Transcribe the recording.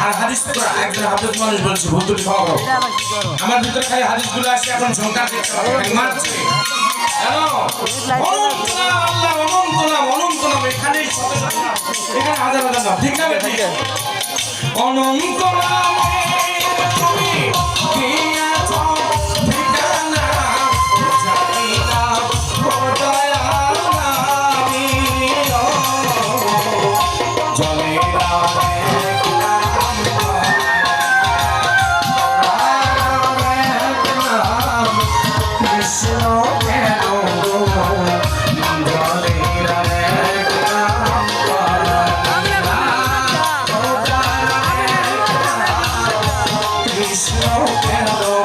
আর হাদিস তো একজন হাফেজ মানুষ বলছে ভুতুল খাওয়া আমার ভিতরে খালি হাদিসগুলো আসে এখন ঝঙ্কার মারছে কেন অনন্ত নাম আল্লাহ অনন্ত নাম এখানেই এখানে হাজার হাজার নাম ঠিক না ঠিক অনন্ত নামে তুমি দিয়েছ ঠিকানা জানি না দয়াল নামী জলে রামে Krishna